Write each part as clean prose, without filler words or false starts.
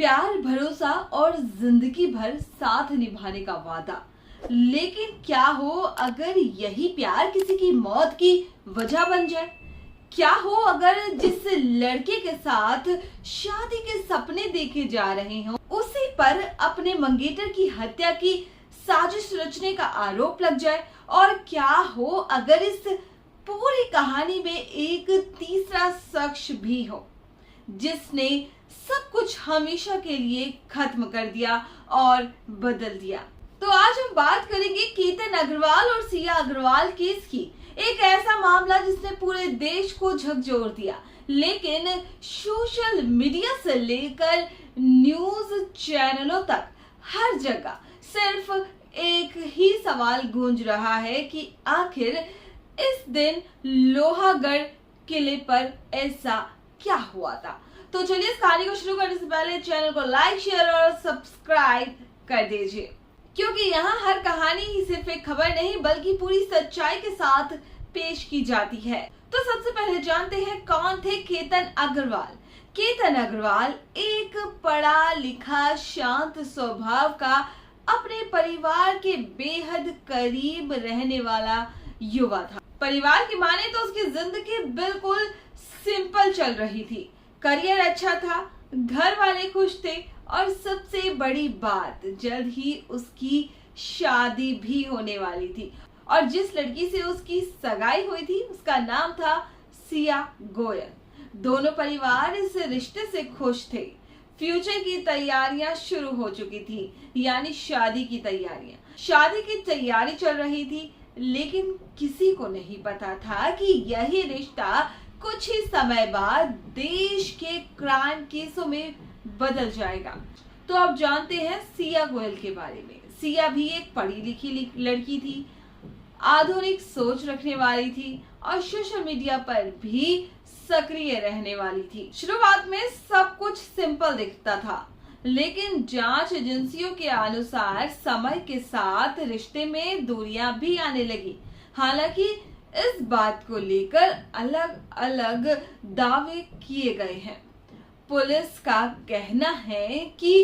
प्यार, भरोसा और जिंदगी भर साथ निभाने का वादा। लेकिन क्या हो अगर यही प्यार किसी की मौत की वजह बन जाए? क्या हो अगर जिस लड़के के साथ शादी के सपने देखे जा रहे हो उसी पर अपने मंगेतर की हत्या की साजिश रचने का आरोप लग जाए? और क्या हो अगर इस पूरी कहानी में एक तीसरा शख्स भी हो जिसने सब कुछ हमेशा के लिए खत्म कर दिया और बदल दिया? तो आज हम बात करेंगे केतन अग्रवाल और सिया अग्रवाल केस की। एक ऐसा मामला जिसने पूरे देश को झकझोर दिया, लेकिन सोशल मीडिया से लेकर न्यूज चैनलों तक हर जगह सिर्फ एक ही सवाल गूंज रहा है कि आखिर इस दिन लोहागढ़ किले पर ऐसा क्या हुआ था। तो चलिए इस कहानी को शुरू करने से पहले चैनल को लाइक, शेयर और सब्सक्राइब कर दीजिए, क्योंकि यहाँ हर कहानी ही सिर्फ एक खबर नहीं बल्कि पूरी सच्चाई के साथ पेश की जाती है। तो सबसे पहले जानते हैं कौन थे केतन अग्रवाल। केतन अग्रवाल एक पढ़ा लिखा शांत स्वभाव का, अपने परिवार के बेहद करीब रहने वाला युवा था। परिवार की माने तो उसकी जिंदगी बिल्कुल सिंपल चल रही थी। करियर अच्छा था, घर वाले खुश थे और सबसे बड़ी बात, जल्द ही उसकी शादी भी होने वाली थी। और जिस लड़की से उसकी सगाई हुई थी उसका नाम था सिया गोयल। दोनों परिवार इस रिश्ते से खुश थे। फ्यूचर की तैयारियां शुरू हो चुकी थी, यानी शादी की तैयारियां। शादी की तैयारी चल रही थी, लेकिन किसी को नहीं पता था कि यही रिश्ता कुछ ही समय बाद देश के क्राइम केसों में बदल जाएगा। तो अब जानते हैं सिया गोयल के बारे में। सिया भी एक पढ़ी लिखी लड़की थी, आधुनिक सोच रखने वाली थी और सोशल मीडिया पर भी सक्रिय रहने वाली थी। शुरुआत में सब कुछ सिंपल दिखता था, लेकिन जांच एजेंसियों के अनुसार समय के साथ रिश्ते में दूरियां भी आने लगी। हालांकि इस बात को लेकर अलग अलग दावे किए गए हैं। पुलिस का कहना है कि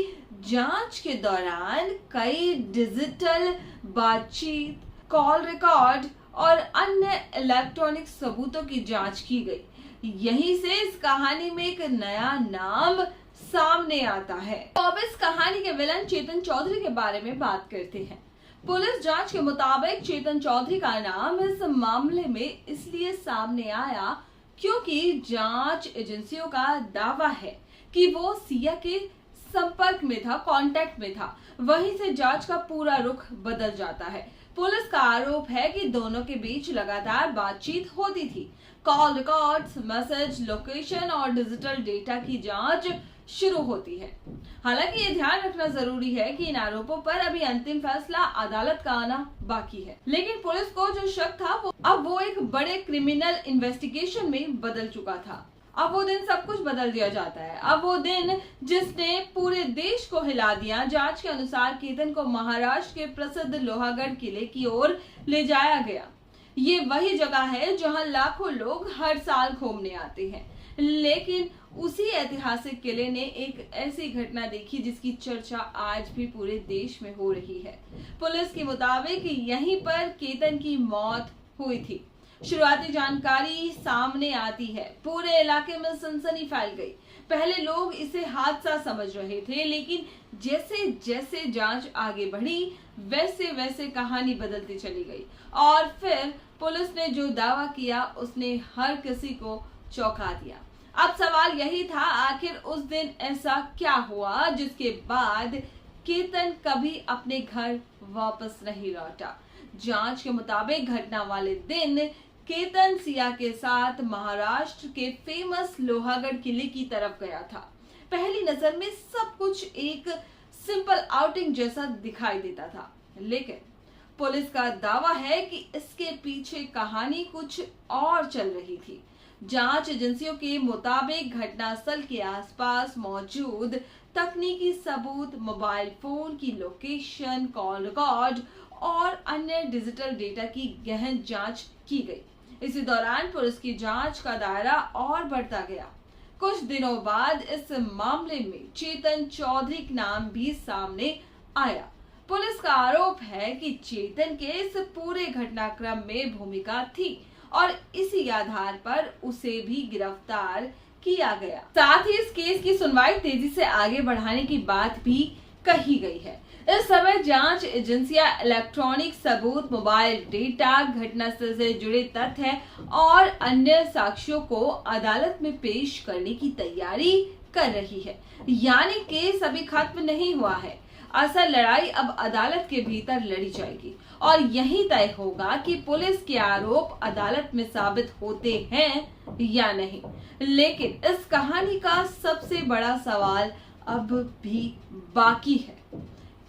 जांच के दौरान कई डिजिटल बातचीत, कॉल रिकॉर्ड और अन्य इलेक्ट्रॉनिक सबूतों की जांच की गई। यहीं से इस कहानी में एक नया नाम सामने आता है। तो अब इस कहानी के विलन चेतन चौधरी के बारे में बात करते हैं। पुलिस जांच के मुताबिक चेतन चौधरी का नाम इस मामले में इसलिए सामने आया क्योंकि जांच एजेंसियों का दावा है कि वो सिया के संपर्क में था, कांटेक्ट में था। वहीं से जांच का पूरा रुख बदल जाता है। पुलिस का आरोप है कि दोनों के बीच लगातार बातचीत होती थी। कॉल रिकॉर्ड्स, मैसेज, लोकेशन और डिजिटल डेटा की जांच शुरू होती है। हालांकि ये ध्यान रखना जरूरी है कि इन आरोपों पर अभी अंतिम फैसला अदालत का आना बाकी है। लेकिन पुलिस को जो शक था वो एक बड़े क्रिमिनल इन्वेस्टिगेशन में बदल चुका था। अब वो दिन सब कुछ बदल दिया जाता है। अब वो दिन जिसने पूरे देश को हिला दिया। जांच के अनुसार केतन को महाराष्ट्र के प्रसिद्ध लोहागढ़ किले की ओर ले जाया गया। ये वही जगह है जहां लाखों लोग हर साल घूमने आते हैं। लेकिन उसी ऐतिहासिक किले ने एक ऐसी घटना देखी जिसकी चर्चा आज भी पूरे देश में हो रही है। पुलिस के मुताबिक यहीं पर केतन की मौत हुई थी। शुरुआती जानकारी सामने आती है, पूरे इलाके में सनसनी फैल गई। पहले लोग इसे हादसा समझ रहे थे, लेकिन जैसे जैसे जांच आगे बढ़ी वैसे वैसे कहानी बदलती चली गई। और फिर पुलिस ने जो दावा किया उसने हर किसी को चौंका दिया। अब सवाल यही था, आखिर उस दिन ऐसा क्या हुआ जिसके बाद केतन कभी अपने घर वापस नहीं लौटा। जांच के मुताबिक घटना वाले दिन केतन सिया के साथ महाराष्ट्र के फेमस लोहागढ़ किले की तरफ गया था। पहली नजर में सब कुछ एक सिंपल आउटिंग जैसा दिखाई देता था, लेकिन पुलिस का दावा है कि इसके पीछे कहानी कुछ और चल रही थी। जांच एजेंसियों के मुताबिक घटनास्थल के आसपास मौजूद तकनीकी सबूत, मोबाइल फोन की लोकेशन, कॉल रिकॉर्ड और अन्य डिजिटल डेटा की गहन जांच की गई। इसी दौरान पुलिस की जांच का दायरा और बढ़ता गया। कुछ दिनों बाद इस मामले में चेतन चौधरी का नाम भी सामने आया। पुलिस का आरोप है कि चेतन के इस पूरे घटनाक्रम में भूमिका थी और इसी आधार पर उसे भी गिरफ्तार किया गया। साथ ही इस केस की सुनवाई तेजी से आगे बढ़ाने की बात भी कही गई है। इस समय जांच एजेंसियां इलेक्ट्रॉनिक सबूत, मोबाइल डेटा, घटनास्थल से जुड़े तथ्य और अन्य साक्ष्यों को अदालत में पेश करने की तैयारी कर रही है। यानी केस अभी खत्म नहीं हुआ है। असल लड़ाई अब अदालत के भीतर लड़ी जाएगी और यही तय होगा कि पुलिस के आरोप अदालत में साबित होते हैं या नहीं। लेकिन इस कहानी का सबसे बड़ा सवाल अब भी बाकी है।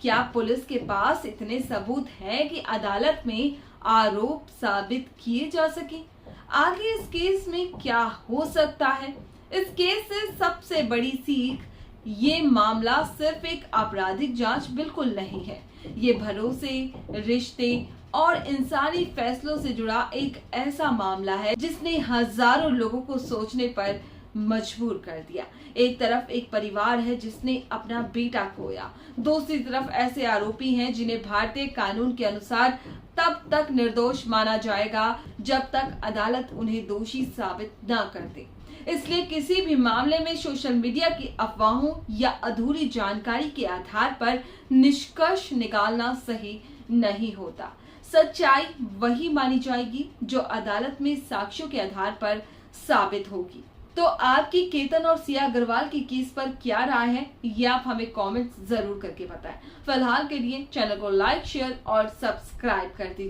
क्या पुलिस के पास इतने सबूत हैं कि अदालत में आरोप साबित किए जा सके? आगे इस केस में क्या हो सकता है? इस केस से सबसे बड़ी सीख, ये मामला सिर्फ एक आपराधिक जांच बिल्कुल नहीं है। ये भरोसे, रिश्ते और इंसानी फैसलों से जुड़ा एक ऐसा मामला है जिसने हजारों लोगों को सोचने पर मजबूर कर दिया। एक तरफ एक परिवार है जिसने अपना बेटा खोया, दूसरी तरफ ऐसे आरोपी हैं जिन्हें भारतीय कानून के अनुसार तब तक निर्दोष माना जाएगा जब तक अदालत उन्हें दोषी साबित न कर दे। इसलिए किसी भी मामले में सोशल मीडिया की अफवाहों या अधूरी जानकारी के आधार पर निष्कर्ष निकालना सही नहीं होता। सच्चाई वही मानी जाएगी जो अदालत में साक्ष्यों के आधार पर साबित होगी। तो आपकी केतन और सिया अग्रवाल की केस पर क्या राय है, ये आप हमें कमेंट्स जरूर करके बताएं। फिलहाल के लिए चैनल को लाइक, शेयर और सब्सक्राइब कर दीजिए।